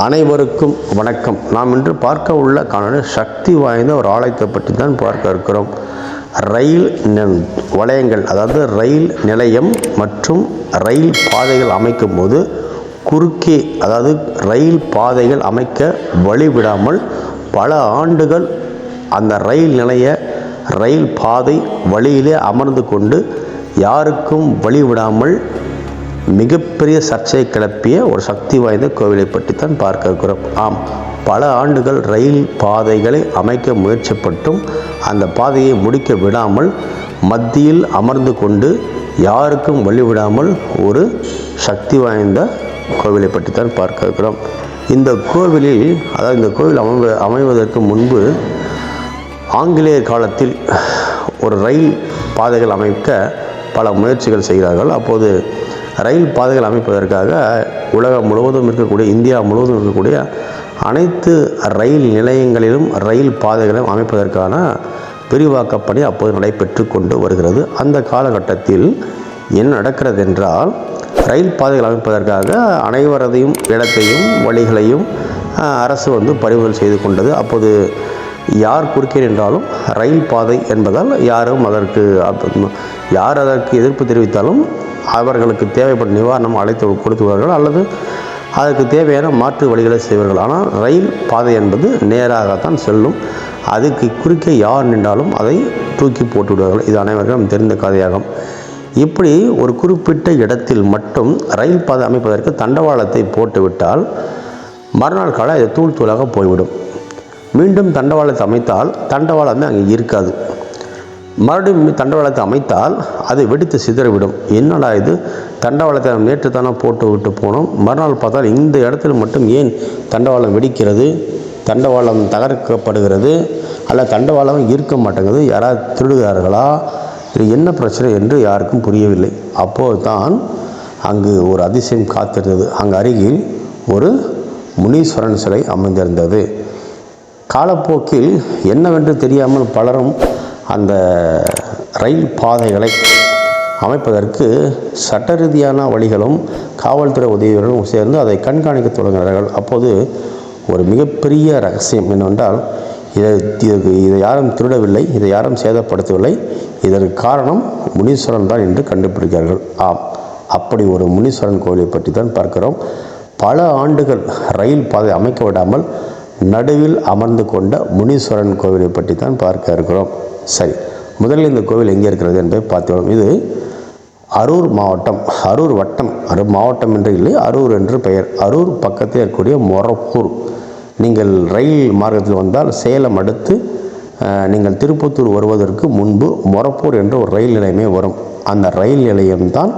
அனைவருக்கும் வணக்கம். நாம் இன்று பார்க்க உள்ள காணொளி சக்தி வாய்ந்த ஒரு ஆலயத்தை பற்றி தான் பார்க்க இருக்கிறோம். ரயில் வளையங்கள், அதாவது ரயில் நிலையம் மற்றும் ரயில் பாதைகள் அமைக்கும் போது குறுக்கே, அதாவது ரயில் பாதைகள் அமைக்க வழிவிடாமல் பல ஆண்டுகள் அந்த ரயில் நிலைய ரயில் பாதை வழியிலே அமர்ந்து கொண்டு யாருக்கும் வழிவிடாமல் மிகப்பெரிய சர்ச்சையை கிளப்பிய ஒரு சக்தி வாய்ந்த கோவிலை பற்றித்தான் பார்க்க இருக்கிறோம். ஆம், பல ஆண்டுகள் ரயில் பாதைகளை அமைக்க முயற்சிப்பட்டும் அந்த பாதையை முடிக்க விடாமல் மத்தியில் அமர்ந்து கொண்டு யாருக்கும் வழிவிடாமல் ஒரு சக்தி வாய்ந்த கோவிலை பற்றித்தான் பார்க்க இருக்கிறோம். இந்த கோவிலில், அதாவது இந்த கோவில் அமைவதற்கு முன்பு ஆங்கிலேயர் காலத்தில் ஒரு ரயில் பாதைகள் அமைக்க பல முயற்சிகள் செய்கிறார்கள். அப்போது ரயில் பாதைகள் அமைப்பதற்காக உலகம் முழுவதும் இருக்கக்கூடிய, இந்தியா முழுவதும் இருக்கக்கூடிய அனைத்து ரயில் நிலையங்களிலும் ரயில் பாதைகளும் அமைப்பதற்கான விரிவாக்க பணி அப்போது நடைபெற்று கொண்டு வருகிறது. அந்த காலகட்டத்தில் என்ன நடக்கிறது என்றால், ரயில் பாதைகள் அமைப்பதற்காக அனைவரதையும் இடத்தையும் வழிகளையும் அரசு பறிமுதல் செய்து கொண்டது. அப்போது யார் குறுக்கே என்றாலும் ரயில் பாதை என்பதால் யார் அதற்கு எதிர்ப்பு தெரிவித்தாலும் அவர்களுக்கு தேவைப்பட்ட நிவாரணம் அழைத்து கொடுத்துவார்கள், அல்லது அதற்கு தேவையான மாற்று வழிகளை செய்வார்கள். ஆனால் ரயில் பாதை என்பது நேராகத்தான் செல்லும். அதுக்கு குறுக்கே யார் நின்றாலும் அதை தூக்கி போட்டு விடுவார்கள். இது அனைவருக்கும் தெரிந்த கதையாகும். இப்படி ஒரு குறிப்பிட்ட இடத்தில் மட்டும் ரயில் பாதை அமைப்பதற்கு தண்டவாளத்தை போட்டுவிட்டால் மறுநாள் காலை அது தூள் தூளாக போய்விடும். மீண்டும் தண்டவாளத்தை அமைத்தால் தண்டவாளம் அங்கே இருக்காது. மறுபடியும் தண்டவாளத்தை அமைத்தால் அது வெடித்து சிதறிவிடும். என்னடா இது, தண்டவாளத்தை நேற்று தானே போட்டு விட்டு போனோம், மறுநாள் பார்த்தால் இந்த இடத்துல மட்டும் ஏன் தண்டவாளம் வெடிக்கிறது, தண்டவாளம் தகர்க்கப்படுகிறது, அல்ல தண்டவாளம் இருக்க மாட்டேங்குது, யாராவது திருடுகிறார்களா, இது என்ன பிரச்சனை என்று யாருக்கும் புரியவில்லை. அப்போது தான் அங்கு ஒரு அதிசயம் காத்திருந்தது. அங்கு அருகில் ஒரு முனீஸ்வரன் சிலை அமைந்திருந்தது. காலப்போக்கில் என்னவென்று தெரியாமல் பலரும் அந்த ரயில் பாதைகளை அமைப்பதற்கு சட்ட ரீதியான வழிகளும் காவல்துறை உதவிகளும் சேர்ந்து அதை கண்காணிக்க தொடங்கினார்கள். அப்போது ஒரு மிகப்பெரிய ரகசியம் என்னவென்றால், இதை யாரும் திருடவில்லை, இதை யாரும் சேதப்படுத்தவில்லை, இதற்கு காரணம் முனீஸ்வரன் தான் என்று கண்டுபிடிக்கிறார்கள். ஆம், அப்படி ஒரு முனீஸ்வரன் கோவிலை பற்றி தான் பார்க்கிறோம். பல ஆண்டுகள் ரயில் பாதை அமைக்க விடாமல் நடுவில் அமர்ந்து கொண்ட முனீஸ்வரன் கோவிலை பற்றி தான் பார்க்க இருக்கிறோம். சரி, முதலில் இந்த கோவில் எங்கே இருக்கிறது என்பதை பார்த்துள்ளோம். இது அரூர் மாவட்டம், அரூர் வட்டம், அரூர் மாவட்டம் என்று இல்லை, அரூர் என்று பெயர். அரூர் பக்கத்தில் இருக்கக்கூடிய மொரப்பூர். நீங்கள் ரயில் மார்க்கத்தில் வந்தால் சேலம் அடுத்து நீங்கள் திருப்பத்தூர் வருவதற்கு முன்பு மொரப்பூர் என்ற ஒரு ரயில் நிலையமே வரும். அந்த ரயில் நிலையம்தான்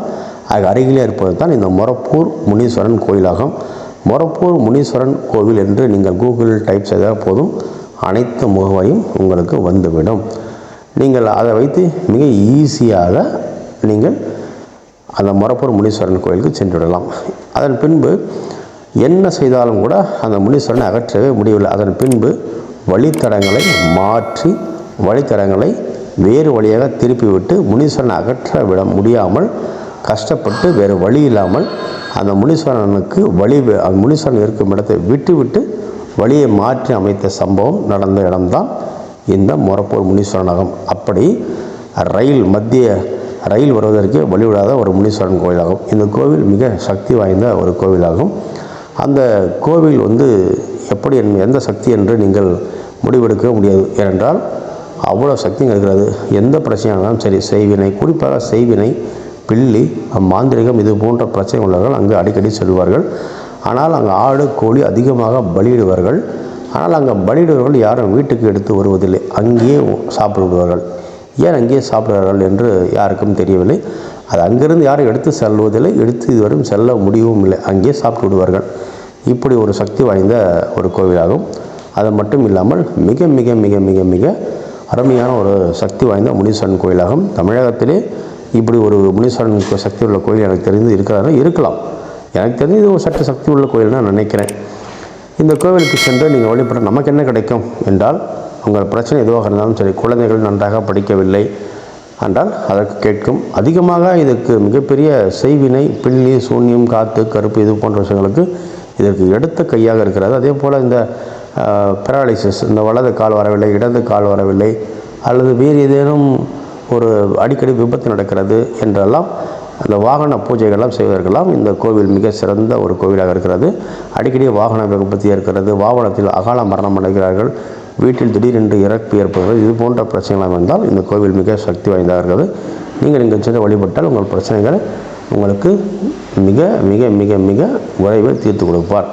அருகிலே இருப்பது தான் இந்த மொரப்பூர் முனீஸ்வரன் கோயிலாகும். மொரப்பூர் முனீஸ்வரன் கோவில் என்று நீங்கள் கூகுள் டைப் செய்தால் போதும், அனைத்து முகவரியும் உங்களுக்கு வந்துவிடும். நீங்கள் அதை வைத்து மிக ஈஸியாக நீங்கள் அந்த மொரப்பூர் முனீஸ்வரன் கோயிலுக்கு சென்றுவிடலாம். அதன் பின்பு என்ன செய்தாலும் கூட அந்த முனீஸ்வரனை அகற்றவே முடியவில்லை. அதன் பின்பு வழித்தடங்களை மாற்றி வழித்தடங்களை வேறு வழியாக திருப்பிவிட்டு முனீஸ்வரனை அகற்ற விட முடியாமல் கஷ்டப்பட்டு வேறு வழி இல்லாமல் அந்த முனீஸ்வரனுக்கு முனீஸ்வரன் இருக்கும் இடத்தை விட்டு வழியை மாற்றி அமைத்த சம்பவம் நடந்த இடம்தான் இந்த மொரப்பூர் முனீஸ்வரனாகும். அப்படி மத்திய ரயில் வருவதற்கு வழிவிடாத ஒரு முனீஸ்வரன் கோவிலாகும். இந்த கோவில் மிக சக்தி வாய்ந்த ஒரு கோவிலாகும். அந்த கோவில் எப்படி எந்த சக்தி என்று நீங்கள் முடிவெடுக்க முடியாது. ஏனென்றால் அவ்வளோ சக்தி இருக்கிறது. எந்த பிரச்சனையானாலும் சரி, செய்வினை, குறிப்பாக செய்வினை, பில்லி, மாந்திரிகம், இது போன்ற பிரச்சனை உள்ளவர்கள் அங்கு அடிக்கடி செல்வார்கள். ஆனால் அங்கே ஆடு கோழி அதிகமாக பலியிடுவார்கள். ஆனால் அங்கே பலியிடுவர்கள் யாரும் வீட்டுக்கு எடுத்து வருவதில்லை, அங்கேயே சாப்பிட்டு விடுவார்கள். ஏன் அங்கேயே சாப்பிடுவார்கள் என்று யாருக்கும் தெரியவில்லை. அது அங்கிருந்து யாரும் எடுத்து செல்வதில்லை, எடுத்து இதுவரையும் செல்ல முடியவும் இல்லை, அங்கேயே சாப்பிட்டு விடுவார்கள். இப்படி ஒரு சக்தி வாய்ந்த ஒரு கோவிலாகும். அது மட்டும் இல்லாமல் மிக மிக மிக மிக மிக அருமையான ஒரு சக்தி வாய்ந்த முனீஸ்வரன் கோயிலாகும். தமிழகத்திலே இப்படி ஒரு முனீஸ்வரன் சக்தி உள்ள கோயில் எனக்கு தெரிந்து இருக்கலாம். எனக்கு தெரிஞ்சு இது ஒரு சற்று சக்தி உள்ள கோயில் நான் நினைக்கிறேன். இந்த கோவிலுக்கு சென்று நீங்கள் வழிபட நமக்கு என்ன கிடைக்கும் என்றால், உங்கள் பிரச்சனை எதுவாக இருந்தாலும் சரி, குழந்தைகள் நன்றாக படிக்கவில்லை என்றால் அதற்கு கேட்கும். அதிகமாக இதற்கு மிகப்பெரிய செய்வினை, பில்லி, சூன்யம், காத்து, கருப்பு இது போன்ற விஷயங்களுக்கு இதற்கு எடுத்த கையாக இருக்கிறது. அதே போல் இந்த பேரலைசிஸ், இந்த வலது கால் வரவில்லை, இடது கால் வரவில்லை, அல்லது வேறு ஏதேனும் ஒரு அடிக்கடி விபத்து நடக்கிறது என்றெல்லாம் அந்த வாகன பூஜைகள்லாம் செய்வதற்கெல்லாம் இந்த கோவில் மிக சிறந்த ஒரு கோவிலாக இருக்கிறது. அடிக்கடி வாகன விபத்து ஏற்படுகிறது, வாகனத்தில் அகால மரணம் அடைகிறார்கள், வீட்டில் திடீரென்று இறப்பு ஏற்படுகிறது, இது போன்ற பிரச்சனைகள் வந்தால் இந்த கோவில் மிக சக்தி வாய்ந்ததாக இருக்கிறது. நீங்கள் இங்கே சென்று வழிபட்டால் உங்கள் பிரச்சனைகளை உங்களுக்கு மிக மிக மிக மிக விரைவில் தீர்த்து கொடுப்பார்.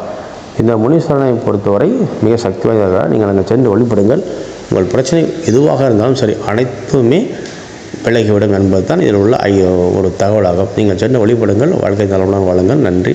இந்த முனீஸ்வரனை பொறுத்தவரை மிக சக்தி வாய்ந்ததாக நீங்கள் அங்கே சென்று வழிபடுங்கள். உங்கள் பிரச்சனை எதுவாக இருந்தாலும் சரி, அனைத்துமே விலகிவிடும் என்பது தான் இதில் உள்ள ஒரு தகவலாகும். நீங்கள் சென்று வழிபடுங்கள். வாழ்க்கை நலமுடன் வாழுங்கள். நன்றி.